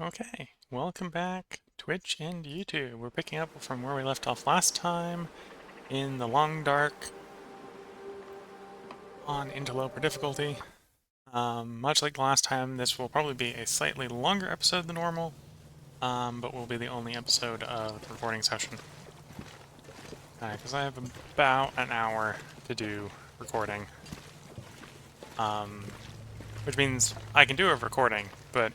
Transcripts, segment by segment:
Okay, welcome back, Twitch and YouTube. We're picking up from where we left off last time in the Long Dark on Interloper difficulty. Much like last time, this will probably be a slightly longer episode than normal, but will be the only episode of the recording session. Because I have about an hour to do recording, which means I can do a recording, but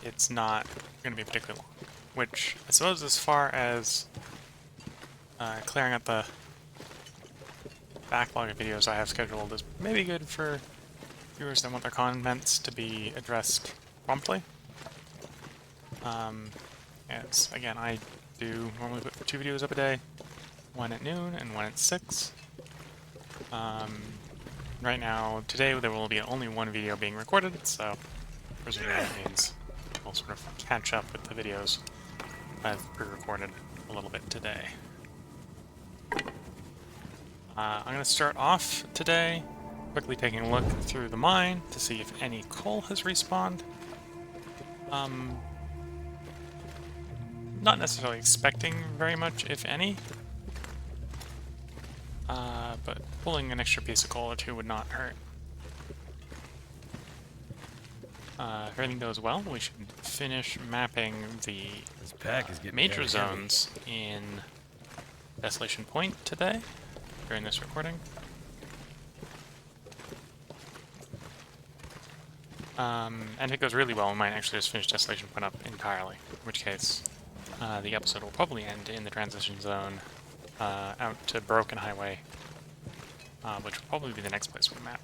it's not going to be particularly long. Which I suppose, as far as clearing out the backlog of videos I have scheduled, is maybe good for viewers that want their comments to be addressed promptly. As again, I do normally put 2 videos up a day, one at noon and one at 6. Right now, today there will be only one video being recorded, so presumably that means we'll sort of catch up with the videos I've pre-recorded a little bit today. I'm going to start off today quickly taking a look through the mine to see if any coal has respawned. Not necessarily expecting very much, if any, but pulling an extra piece of coal or two would not hurt. If everything goes well, we should finish mapping the major zones in Desolation Point today, during this recording. And if it goes really well, we might actually just finish Desolation Point up entirely, in which case the episode will probably end in the transition zone out to Broken Highway, which will probably be the next place we map.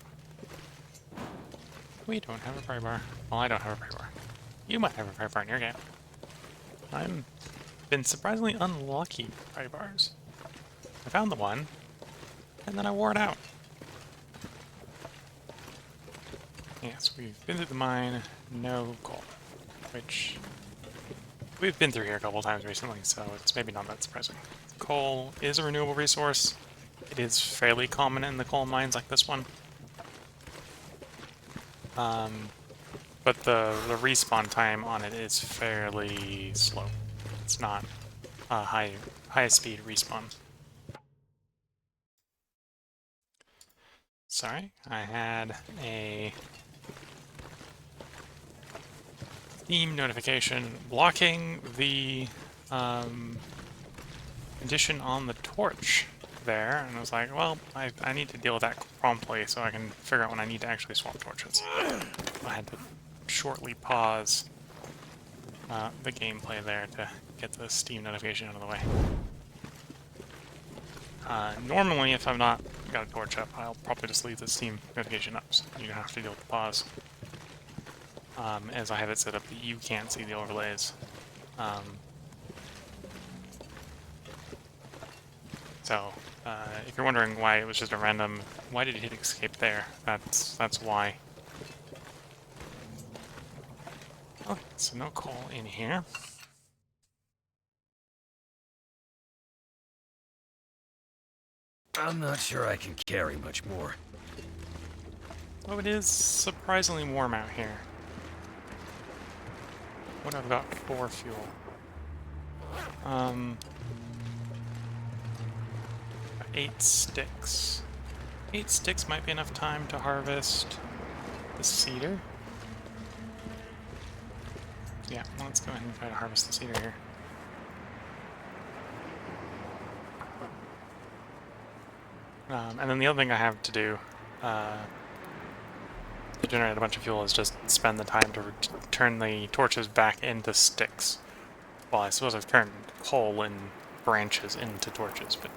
We don't have a pry bar. Well, I don't have a pry bar. You might have a pry bar in your game. I've been surprisingly unlucky with pry bars. I found the one, and then I wore it out. Yes, we've been through the mine, no coal, which we've been through here a couple times recently, so it's maybe not that surprising. Coal is a renewable resource. It is fairly common in the coal mines like this one. But the respawn time on it is fairly slow. It's not a high speed respawn. Sorry, I had a Steam notification blocking the condition on the torch there, and I was like, well, I need to deal with that promptly so I can figure out when I need to actually swap torches. I had to shortly pause the gameplay there to get the Steam notification out of the way. Normally, if I've not got a torch up, I'll probably just leave the Steam notification up, so you don't have to deal with the pause. As I have it set up that you can't see the overlays. So, if you're wondering why it was just a random, why did you hit escape there? That's why. Okay, so no coal in here. I'm not sure I can carry much more. Oh, it is surprisingly warm out here. What I've got for fuel? 8 sticks. 8 sticks might be enough time to harvest the cedar. Yeah, let's go ahead and try to harvest the cedar here. And then the other thing I have to do to generate a bunch of fuel is just spend the time to turn the torches back into sticks. Well, I suppose I've turned coal and branches into torches, but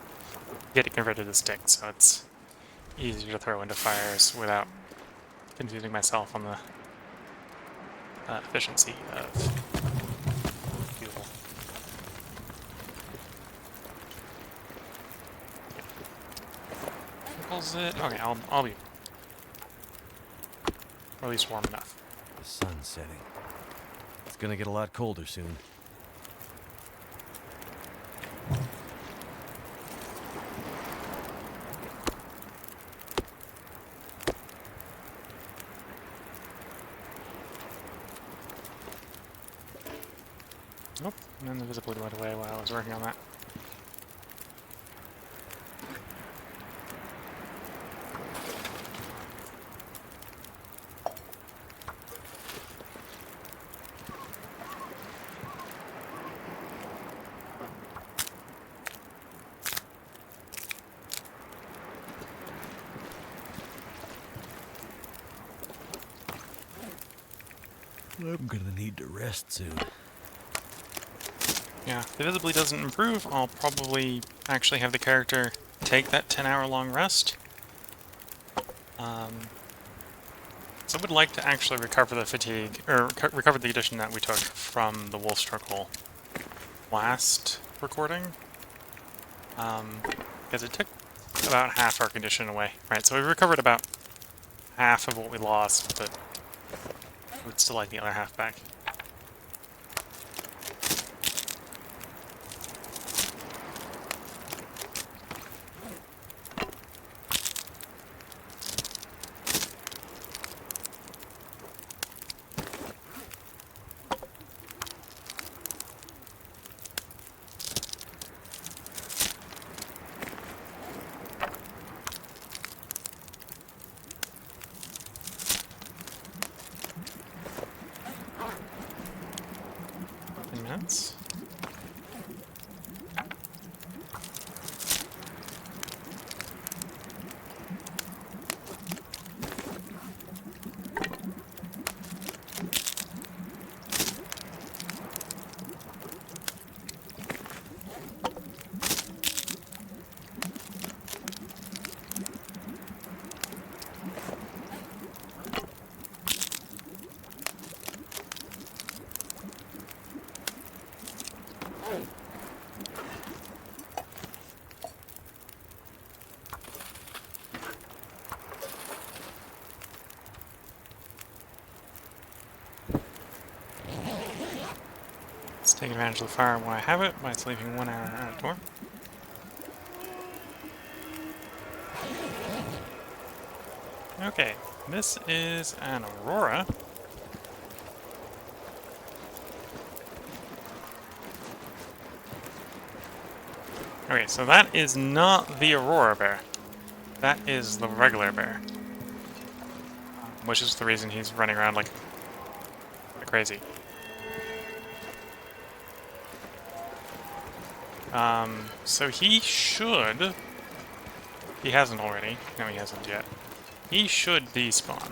get it converted to sticks, so it's easier to throw into fires without confusing myself on the efficiency of fuel. Trickles it. Okay, I'll be, or at least warm enough. The sun's setting. It's gonna get a lot colder soon. Nope, and then the visibility went away while I was working on that. I'm gonna need to rest soon. Yeah, if the visibility doesn't improve, I'll probably actually have the character take that 10-hour long rest. So I would like to actually recover the fatigue, or recover the addition that we took from the Wolf Struggle last recording. Because it took about half our condition away. Right, so we recovered about half of what we lost, but I would still like the other half back. Minutes. Let's take advantage of the fire while I have it by sleeping 1 hour outdoor. Okay, this is an Aurora. Okay, so that is not the Aurora bear. That is the regular bear. Which is the reason he's running around like crazy. So he should... He hasn't already. No, he hasn't yet. He should despawn.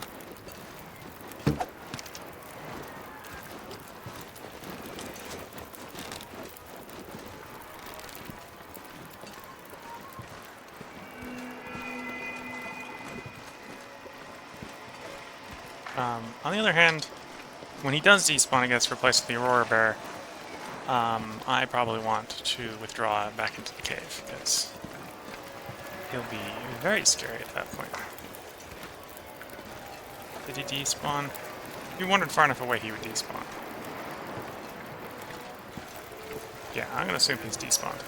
On the other hand, when he does despawn and gets replaced with the Aurora Bear, I probably want to withdraw back into the cave, because he'll be very scary at that point. Did he despawn? If you wandered far enough away, he would despawn. Yeah, I'm gonna assume he's despawned.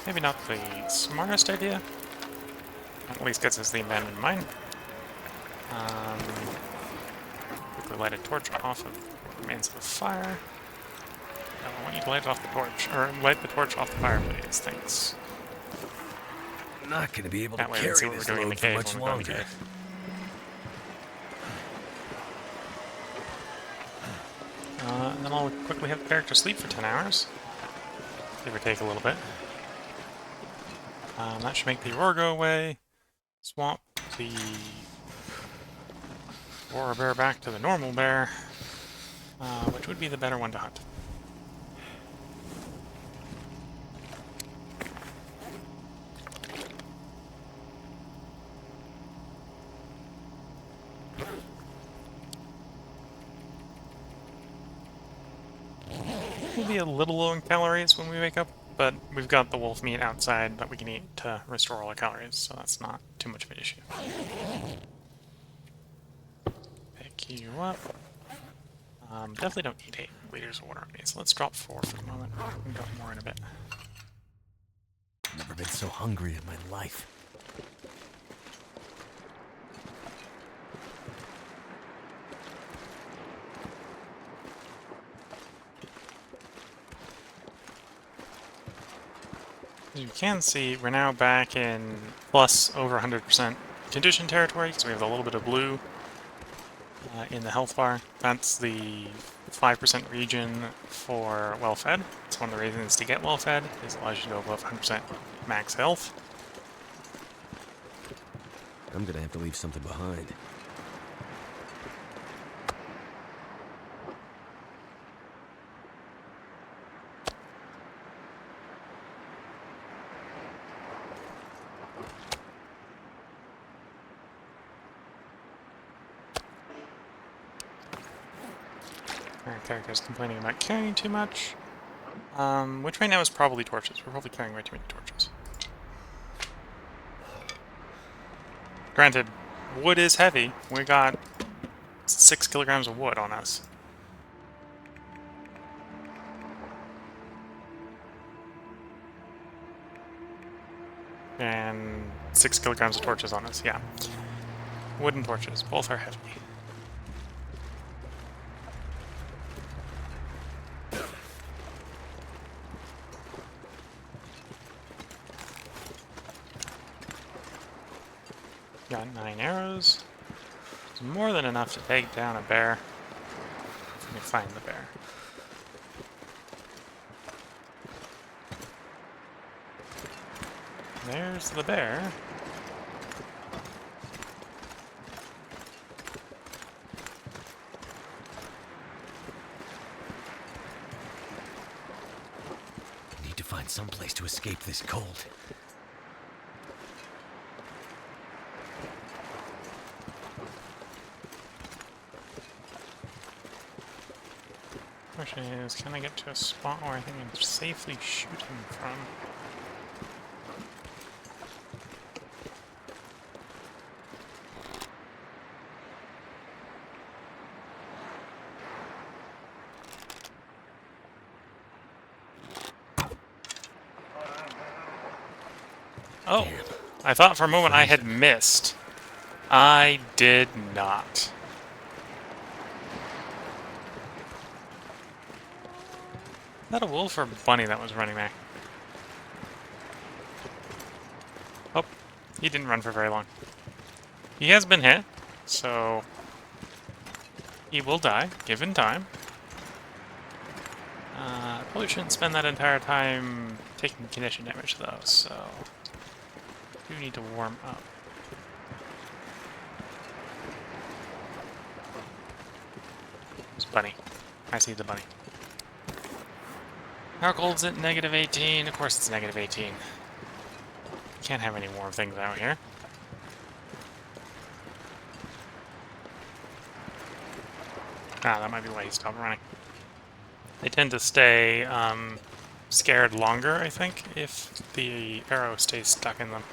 Maybe not the smartest idea. At least gets us the abandoned mine. Quickly light a torch off of the remains of the fire. No, I want you to light it off the torch, or light the torch off the fire, please. Thanks. I'm not gonna be able to That way we can see carry what we're this doing in the load for cave much when we go in the longer. cave. And then I'll quickly have the character sleep for 10 hours. Give or take a little bit. That should make the Aurora go away. Swap the Aurora bear back to the normal bear, which would be the better one to hunt. We'll be a little low in calories when we wake up, but we've got the wolf meat outside that we can eat to restore all our calories, so that's not too much of an issue. Pick you up. Definitely don't need 8 liters of water on me, so let's drop 4 for the moment. We can drop more in a bit. Never been so hungry in my life. As you can see, we're now back in plus over 100% condition territory, because we have a little bit of blue in the health bar. That's the 5% region for well-fed. It's one of the reasons to get well-fed, is it allows you to go above 100% max health. I'm gonna have to leave something behind. Our character's complaining about carrying too much. Which right now is probably torches. We're probably carrying way too many torches. Granted, wood is heavy. We got 6 kilograms of wood on us. And 6 kilograms of torches on us, yeah. Wooden torches, both are heavy. Got 9 arrows. It's more than enough to take down a bear. Let me find the bear. There's the bear. Need to find some place to escape this cold. Question is, can I get to a spot where I think I can safely shoot him from? Oh, Damn. I thought for a moment I had missed. I did not. Is that a wolf or bunny that was running there? Oh, he didn't run for very long. He has been hit, so he will die, given time. Probably shouldn't spend that entire time taking condition damage though, so do need to warm up. It's bunny. I see the bunny. How cold's it? Negative 18. Of course it's negative 18. Can't have any warm things out here. Ah, that might be why he stopped running. They tend to stay scared longer, I think, if the arrow stays stuck in them.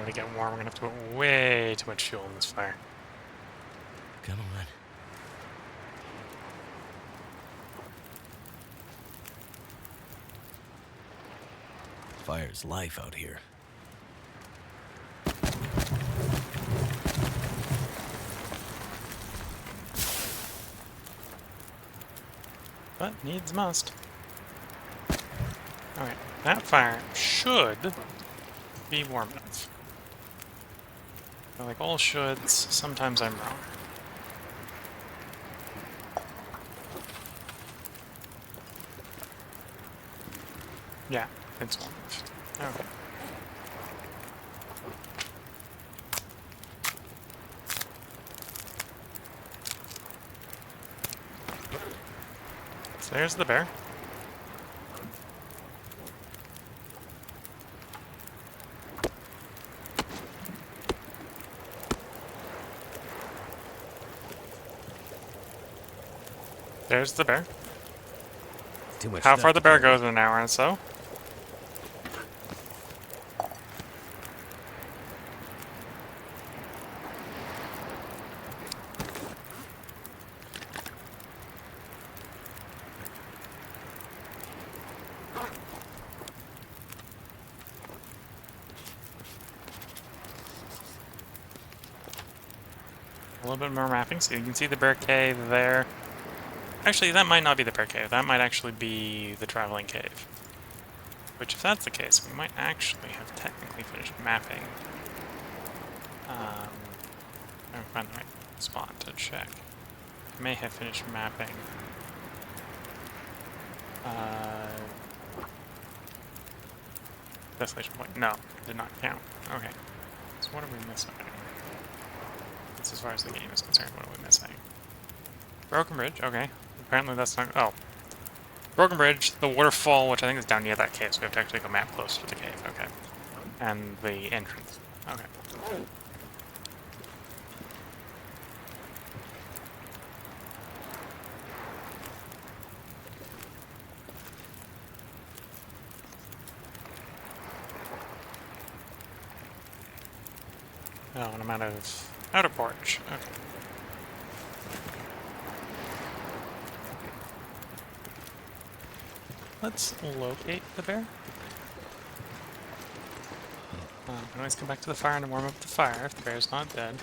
To get warm, we're gonna have to put way too much fuel in this fire. Come on. Fire's life out here. But needs must. Alright, that fire should be warm enough. But like all shoulds, sometimes I'm wrong. Yeah, it's warm enough. Okay. So there's the bear. There's the bear. Too much How stuff far the to bear carry. goes in an hour or so. A little bit more mapping, so you can see the bear cave there. Actually, that might not be the bear cave. That might actually be the traveling cave. Which, if that's the case, we might actually have technically finished mapping. I don't find the right spot to check. May have finished mapping. Desolation point. No, did not count. Okay. So what are we missing? That's as far as the game is concerned. What are we missing? Broken Bridge. Okay. Apparently that's not. Oh. Broken Bridge, the waterfall, which I think is down near that cave, so we have to actually go map closer to the cave. Okay. And the entrance. Okay. Oh, and I'm out of outer porch. Okay. Let's locate the bear. We can always come back to the fire and warm up the fire if the bear's not dead.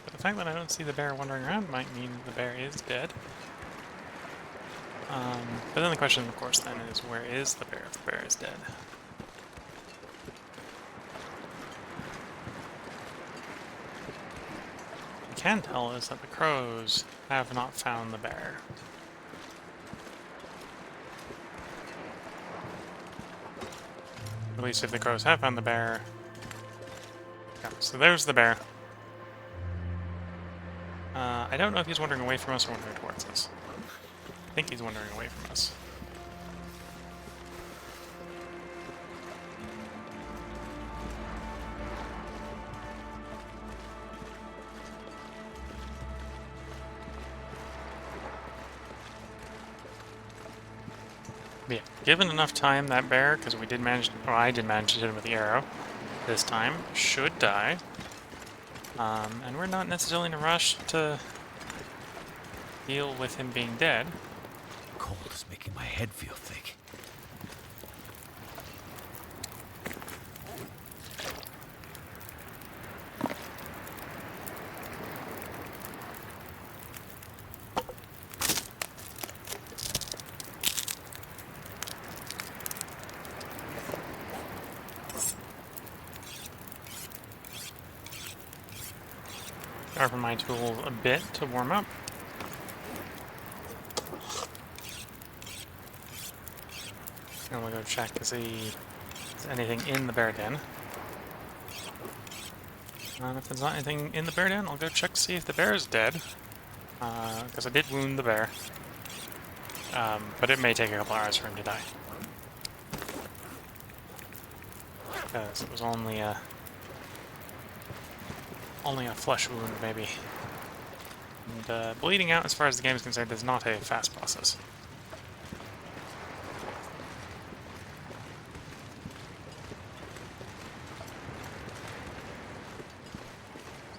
But the fact that I don't see the bear wandering around might mean the bear is dead. But then the question, of course, then is where is the bear if the bear is dead? What I can tell is that the crows have not found the bear. At least if the crows have found the bear. Yeah, so there's the bear. I don't know if he's wandering away from us or wandering towards us. I think he's wandering away from us. But yeah, given enough time, that bear, because we did manage, or I did manage to hit him with the arrow this time, should die. And we're not necessarily in a rush to deal with him being dead. Cold is making my head feel thick. Sharpen my tools a bit to warm up. And we'll go check to see if there's anything in the bear den. And if there's not anything in the bear den, I'll go check to see if the bear is dead. Because I did wound the bear. But it may take a couple hours for him to die. Because it was only a flesh wound, maybe. And bleeding out, as far as the game is concerned, is not a fast process.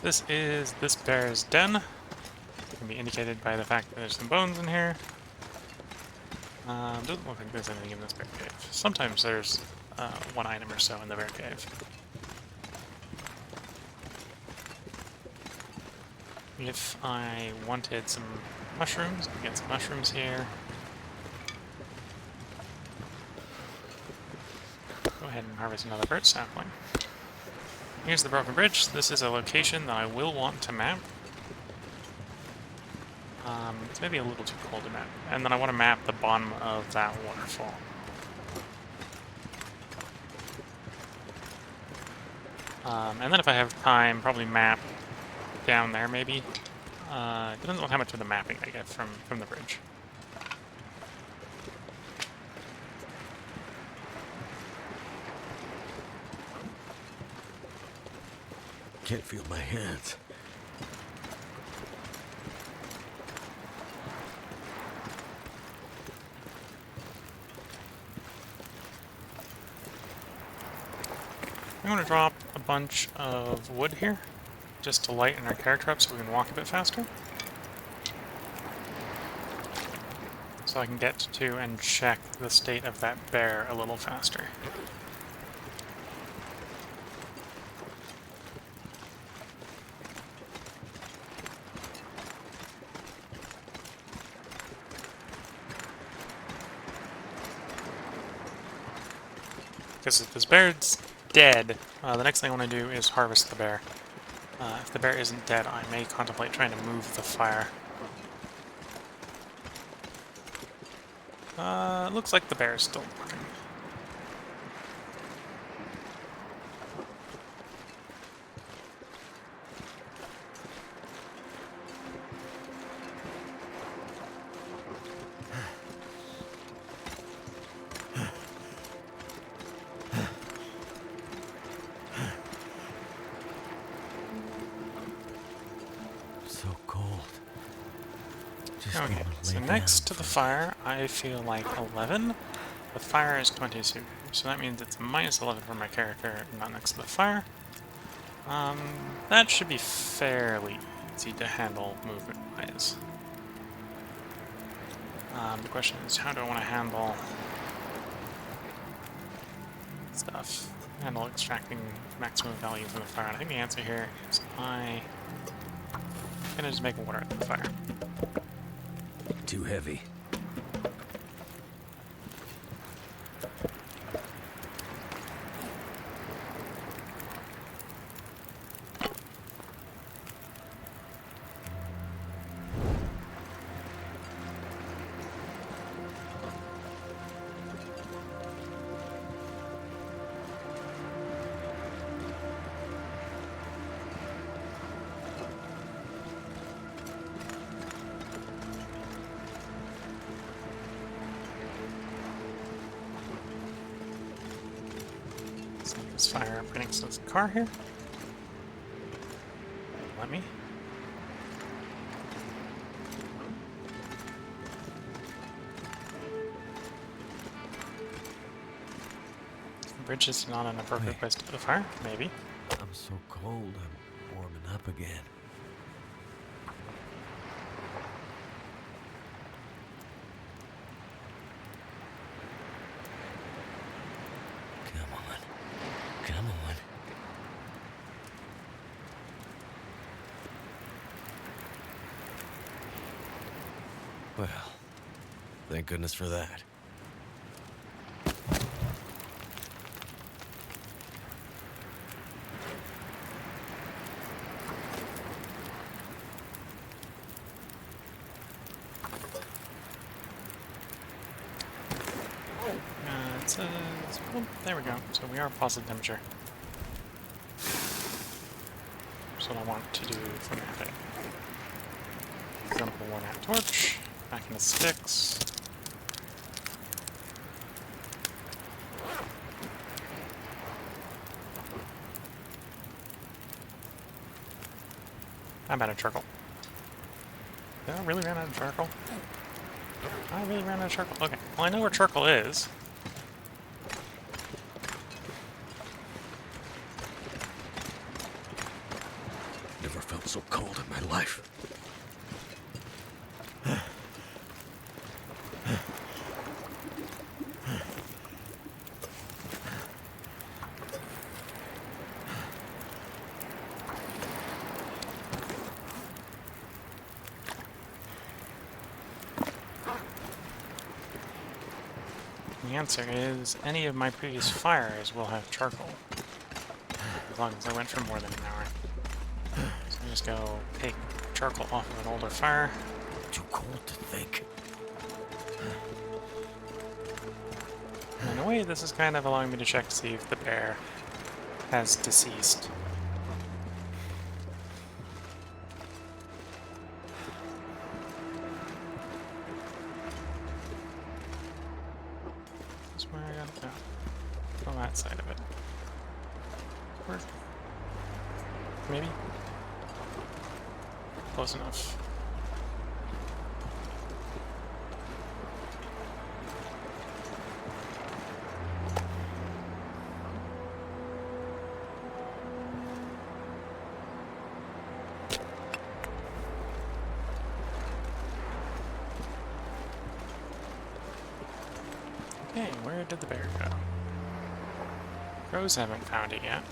This is this bear's den. It can be indicated by the fact that there's some bones in here. Doesn't look like there's anything in this bear cave. Sometimes there's one item or so in the bear cave. If I wanted some mushrooms, we get some mushrooms here. Go ahead and harvest another birch sapling. Here's the broken bridge. This is a location that I will want to map. It's maybe a little too cold to map. And then I want to map the bottom of that waterfall. And then if I have time, probably map down there maybe. Depends on how much of the mapping I get from the bridge. Can't feel my hands. I'm going to drop a bunch of wood here, just to lighten our character up so we can walk a bit faster. So I can get to and check the state of that bear a little faster. Because if this bear's dead, the next thing I want to do is harvest the bear. If the bear isn't dead, I may contemplate trying to move the fire. It looks like the bear is still burning. So cold. Just Okay, wanna so lay next down to the for- fire, I feel like 11. The fire is 22, so that means it's minus 11 for my character, not next to the fire. That should be fairly easy to handle movement-wise. The question is, how do I want to handle stuff? Handle extracting maximum value from the fire. And I think the answer here is I'm gonna just make water out of the fire. Too heavy. So this fire up next to this car here. Let me. The bridge is not an appropriate Wait. place to put a fire, maybe. I'm so cold, I'm warming up again. Come on. Come on. Well, thank goodness for that. It says, well, there we go. So we are positive temperature. That's what I want to do for mapping. Dump a worn-out torch, back into sticks. I'm out of charcoal. Did I really ran out of charcoal? I really ran out of charcoal. Okay, well I know where charcoal is. Never felt so cold in my life. The answer is any of my previous fires will have charcoal. As long as I went for more than an hour. So I just go take charcoal off of an older fire. Too cold to think. And in a way, this is kind of allowing me to check to see if the bear has deceased. That's where I gotta go. On that side of it. Where? maybe? Close enough. Okay, where did the bear go? Crows haven't found it yet.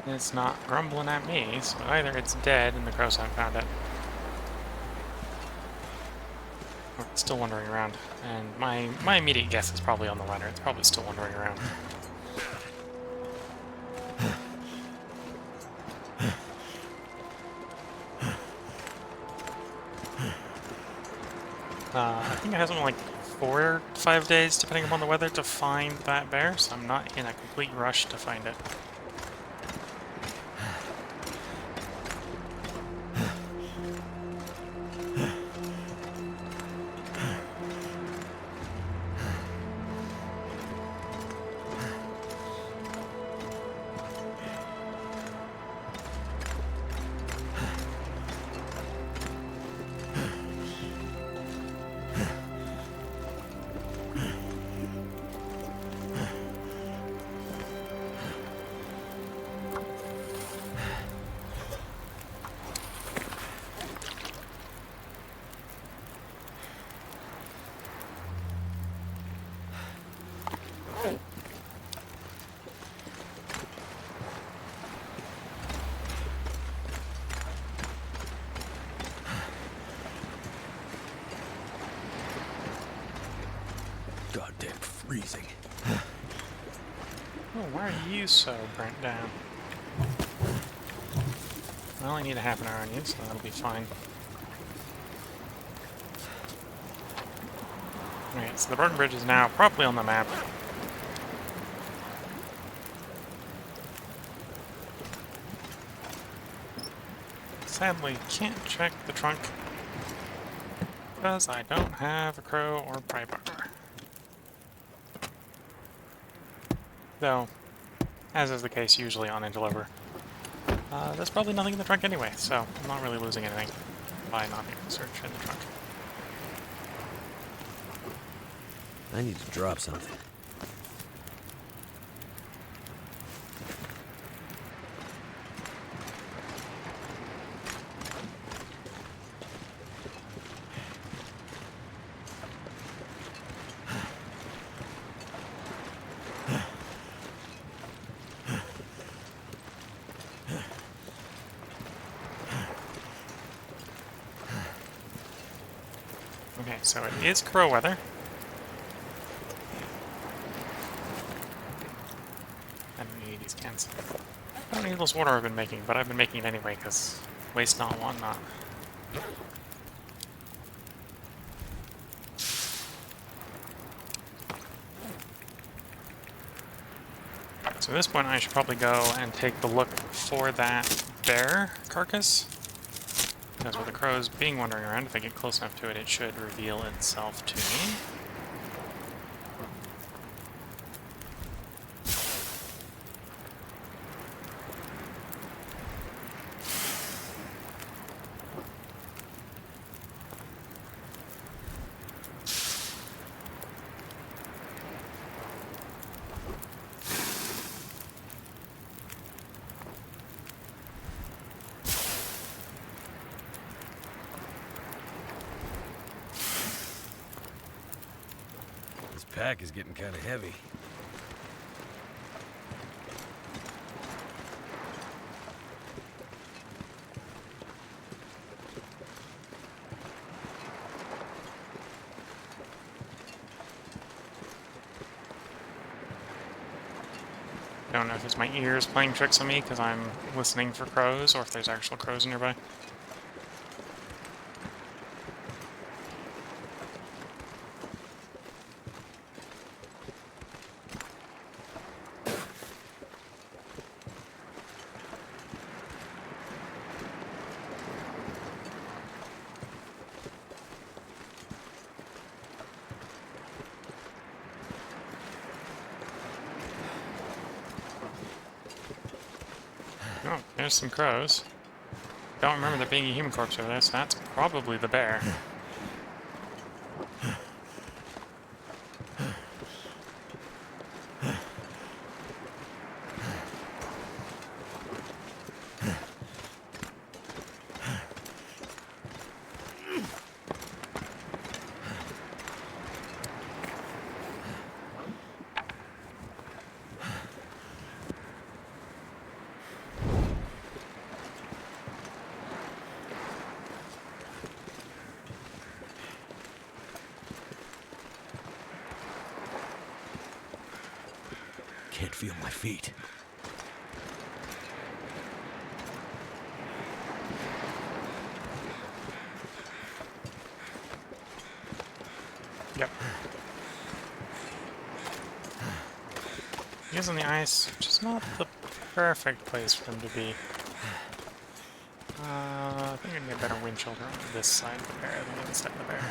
It's not grumbling at me, so either it's dead and the crows haven't found it, or it's still wandering around. And my immediate guess is probably on the latter. It's probably still wandering around. I think it has something like 4 or 5 days, depending upon the weather, to find that bear, so I'm not in a complete rush to find it. Goddamn freezing. Oh, why are you so burnt down? I only need a half an hour on you, so that'll be fine. Alright, so the Burton Bridge is now properly on the map. Sadly, can't check the trunk because I don't have a crow or pry bar. Though, as is the case usually on Interloper, there's probably nothing in the trunk anyway, so I'm not really losing anything by not being able to search in the trunk. I need to drop something. Okay, so it is crow weather. I don't need these cans. I don't need this water I've been making, but I've been making it anyway, because waste not, want not. So at this point I should probably go and take the look for that bear carcass. Because with the crows being wandering around, if I get close enough to it, it should reveal itself to me. This pack is getting kind of heavy. Don't know if it's my ears playing tricks on me because I'm listening for crows, or if there's actual crows nearby. there's some crows. Don't remember there being a human corpse over there, so that's probably the bear. Can't feel my feet. Yep. He is on the ice, which is not the perfect place for him to be. I think I need a better wind shoulder on this side of the bear than the other side of the bear.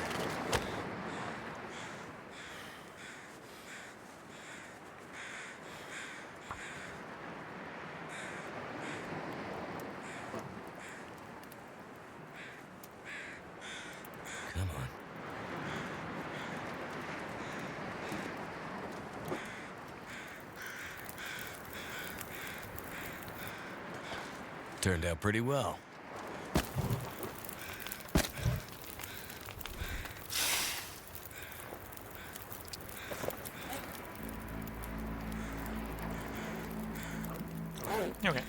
Come on. Turned out pretty well. Okay,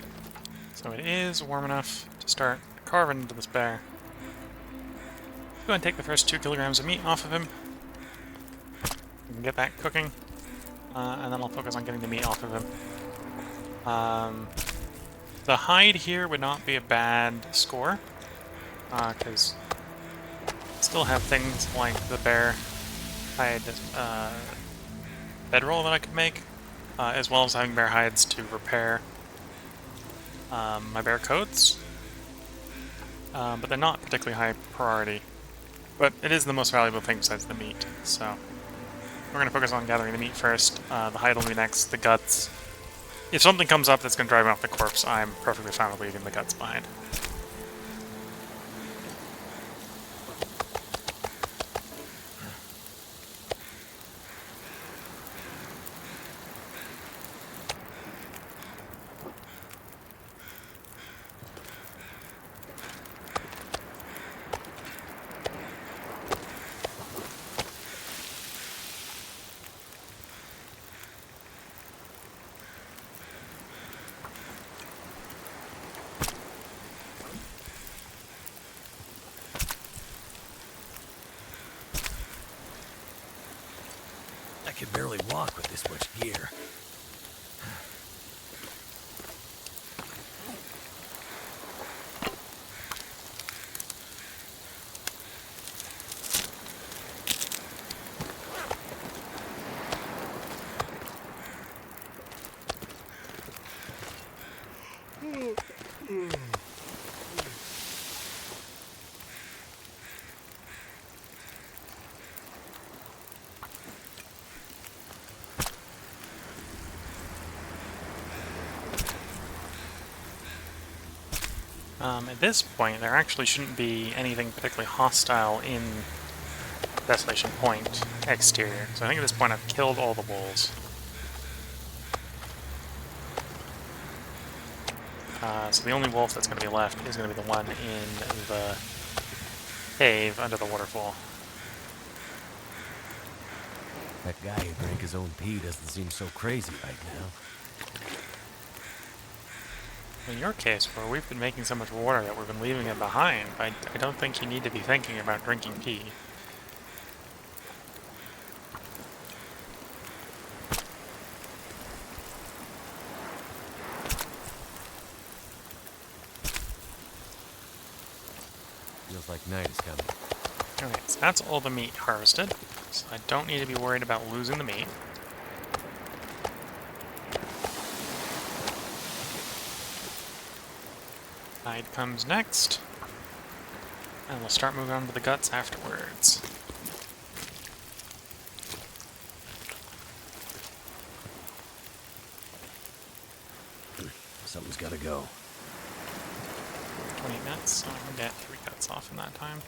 so it is warm enough to start carving into this bear. Go ahead and take the first 2 kilograms of meat off of him. We can get that cooking, and then I'll focus on getting the meat off of him. The hide here would not be a bad score, because I still have things like the bear hide bedroll that I could make, as well as having bear hides to repair my bear coats, but they're not particularly high priority. But it is the most valuable thing besides the meat, so we're going to focus on gathering the meat first. The hide will be next, the guts. If something comes up that's going to drive me off the corpse, I'm perfectly fine with leaving the guts behind. I can barely walk with this much gear. At this point, there actually shouldn't be anything particularly hostile in Desolation Point exterior. So I think at this point I've killed all the wolves. So the only wolf that's going to be left is going to be the one in the cave under the waterfall. That guy who drank his own pee doesn't seem so crazy right now. In your case, where we've been making so much water that we've been leaving it behind, I don't think you need to be thinking about drinking pee. Feels like night is coming. Okay, so that's all the meat harvested, so I don't need to be worried about losing the meat. Hide comes next, and we'll start moving on to the guts afterwards. Something's gotta go. 28 minutes, so I can get 3 cuts off in that time.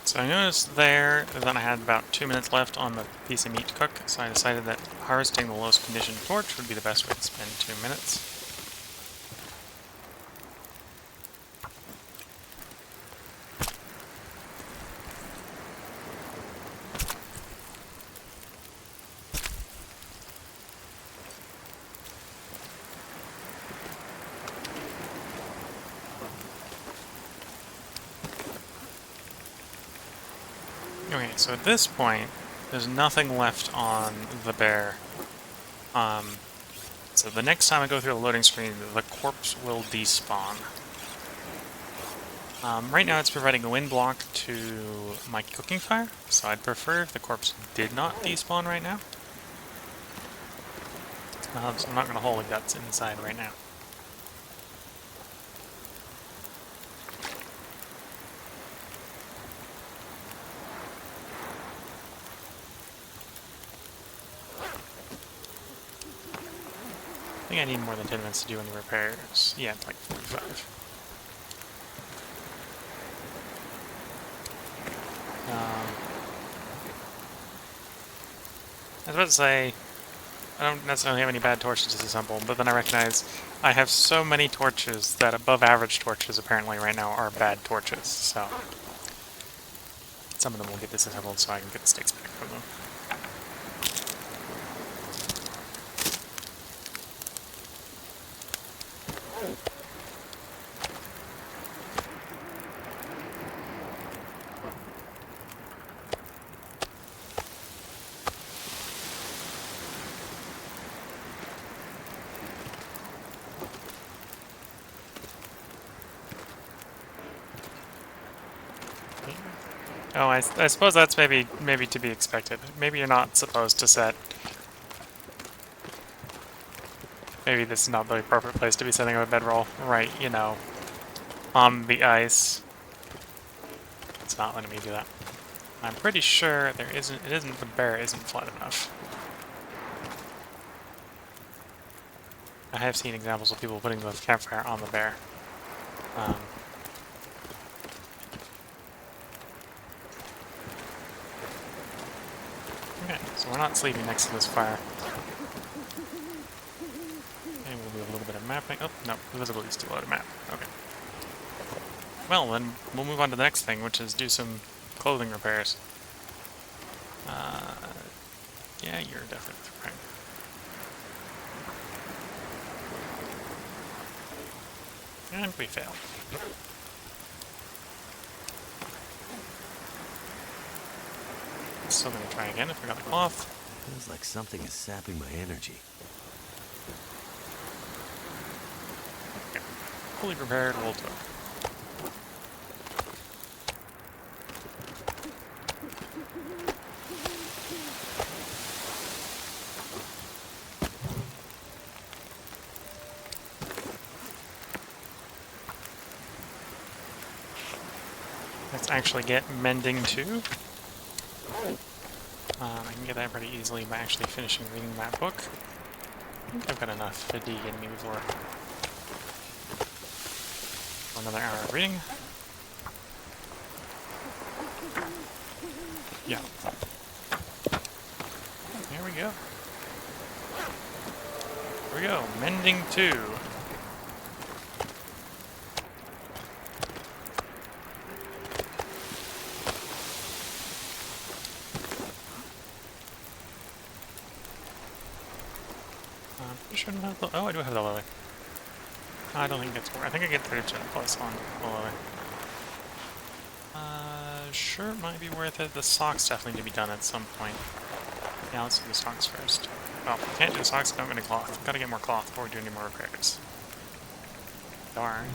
So I noticed there that I had about 2 minutes left on the piece of meat to cook, so I decided that harvesting the lowest condition torch would be the best way to spend 2 minutes. Okay, so at this point, there's nothing left on the bear. So the next time I go through the loading screen, the corpse will despawn. Right now it's providing a wind block to my cooking fire, so I'd prefer if the corpse did not despawn right now. So I'm not going to hold the guts inside right now. I think I need more than 10 minutes to do any repairs. Yeah, it's like 45. I was about to say, I don't necessarily have any bad torches to disassemble, but then I recognize I have so many torches that above average torches apparently right now are bad torches, so some of them will get disassembled so I can get the sticks back from them. Oh, I suppose that's maybe to be expected. Maybe you're not supposed to set. Maybe this is not the appropriate place to be setting up a bedroll, right? You know, on the ice. It's not letting me do that. I'm pretty sure there isn't. It isn't. The bear isn't flat enough. I have seen examples of people putting the campfire on the bear. Okay, so we're not sleeping next to this fire. Okay, we'll do a little bit of mapping. Oh, no, visibility is too low to map. Okay. Well, then we'll move on to the next thing, which is do some clothing repairs. Yeah, you're definitely right. And we failed. Still gonna try again if I got the cloth. Feels like something is sapping my energy. Okay. Fully prepared, we'll do it. Let's actually get mending too. I can get that pretty easily by actually finishing reading that book. I think I've got enough fatigue in me for another hour of reading. Yeah. Here we go. Here we go. Mending 2. shouldn't have the... Oh, I do have the lily. I don't think it gets more. I think I get 30% plus on the lily. Sure, it might be worth it. The socks definitely need to be done at some point. Yeah, let's do the socks first. Well, can't do the socks, don't get any cloth. Gotta get more cloth before we do any more repairs. Darn.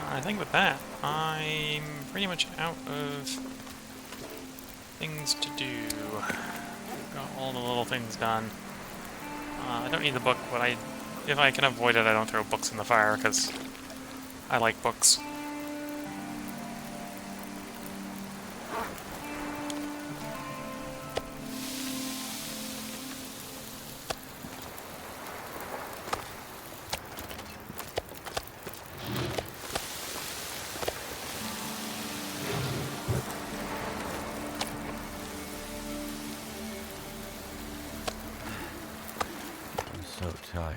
I think with that, I'm pretty much out of things to do. Got all the little things done. I don't need the book, but if I can avoid it, I don't throw books in the fire, because I like books. So tired.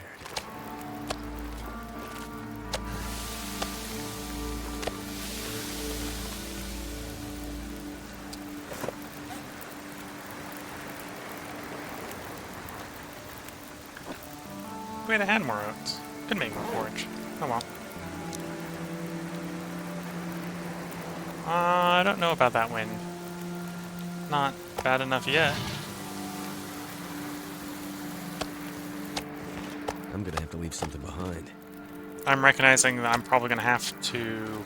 We had had more oats. Could make more porridge. Oh well. I don't know about that wind. Not bad enough yet. I'm gonna have to leave something behind. I'm recognizing that I'm probably going to have to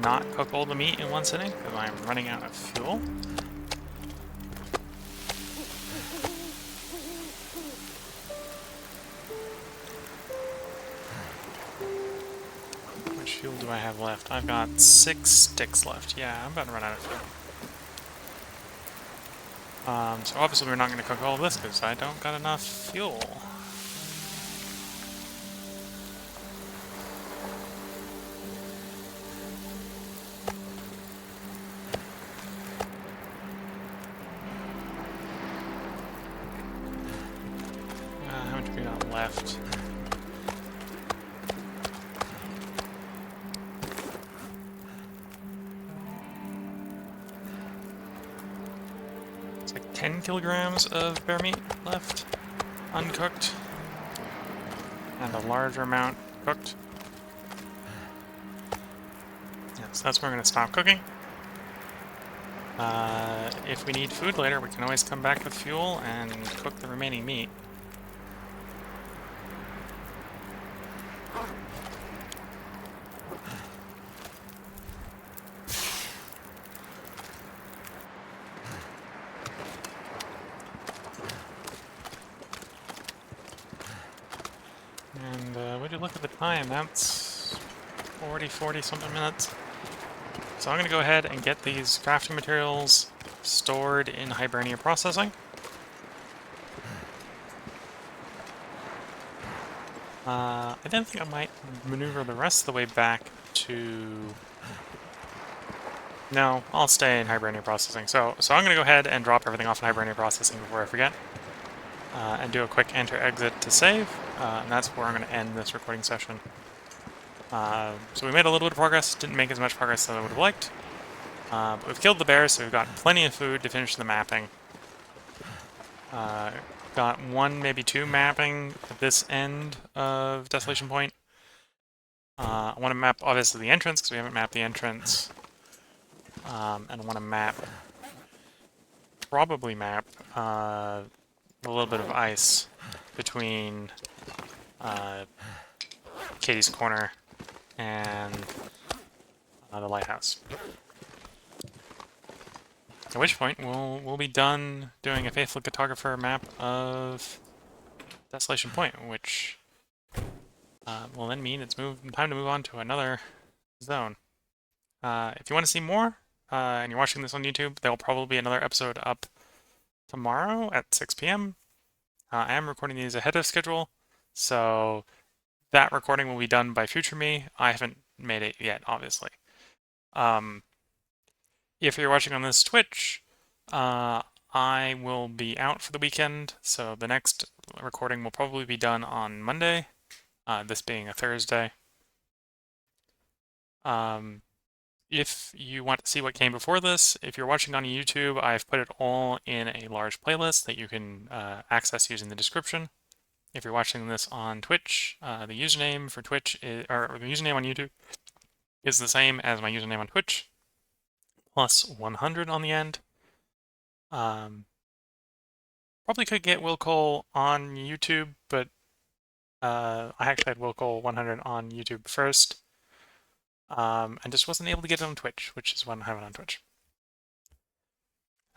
not cook all the meat in one sitting, because I'm running out of fuel. How much fuel do I have left? I've got 6 sticks left. Yeah, I'm about to run out of fuel. So obviously we're not going to cook all of this, because I don't got enough fuel. How much we got left? It's like 10 kilograms of bear meat left, uncooked, and a larger amount cooked. Yeah, so that's where we're going to stop cooking. If we need food later, we can always come back with fuel and cook the remaining meat. And would you look at the time? That's 40 something minutes. So I'm going to go ahead and get these crafting materials stored in Hibernia processing. I didn't think I might maneuver the rest of the way back to... No, I'll stay in Hibernia processing. So I'm going to go ahead and drop everything off in Hibernia processing before I forget. And do a quick enter-exit to save. And that's where I'm going to end this recording session. So we made a little bit of progress. Didn't make as much progress as I would have liked. But we've killed the bears, so we've got plenty of food to finish the mapping. Got 1, maybe 2 mapping at this end of Desolation Point. I want to map, obviously, the entrance, because we haven't mapped the entrance. And I want to probably map a little bit of ice between Katie's Corner and the lighthouse. At which point we'll be done doing a faithful cartographer map of Desolation Point, which will then mean it's time to move on to another zone. If you want to see more, and you're watching this on YouTube, there will probably be another episode up tomorrow at 6 p.m. I am recording these ahead of schedule, so that recording will be done by future me. I haven't made it yet, obviously. If you're watching on this Twitch, I will be out for the weekend, so the next recording will probably be done on Monday, this being a Thursday. If you want to see what came before this, if you're watching on YouTube, I've put it all in a large playlist that you can access using the description. If you're watching this on Twitch, the username for Twitch is, or the username on YouTube is the same as my username on Twitch, plus 100 on the end. Probably could get Will Cole on YouTube, but I actually had Will Cole 100 on YouTube first, and just wasn't able to get it on Twitch, which is why I have it on Twitch.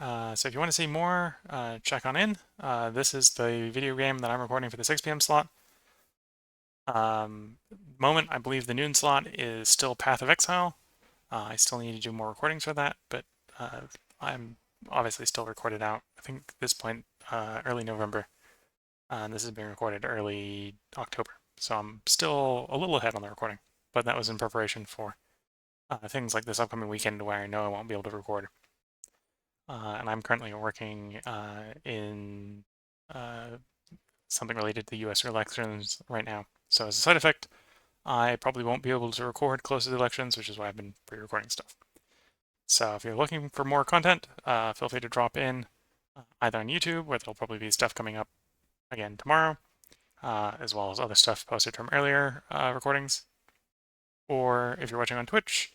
So if you want to see more, check on in. This is the video game that I'm recording for the 6 p.m. slot. Moment, I believe the noon slot is still Path of Exile. I still need to do more recordings for that, but I'm obviously still recorded out. I think at this point, early November. And this is being recorded early October. So I'm still a little ahead on the recording, but that was in preparation for things like this upcoming weekend where I know I won't be able to record. And I'm currently working in something related to the US elections right now. So as a side effect, I probably won't be able to record close to the elections, which is why I've been pre-recording stuff. So if you're looking for more content, feel free to drop in either on YouTube, where there'll probably be stuff coming up again tomorrow, as well as other stuff posted from earlier recordings. Or if you're watching on Twitch,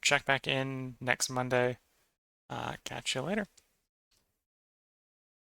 check back in next Monday. Catch you later.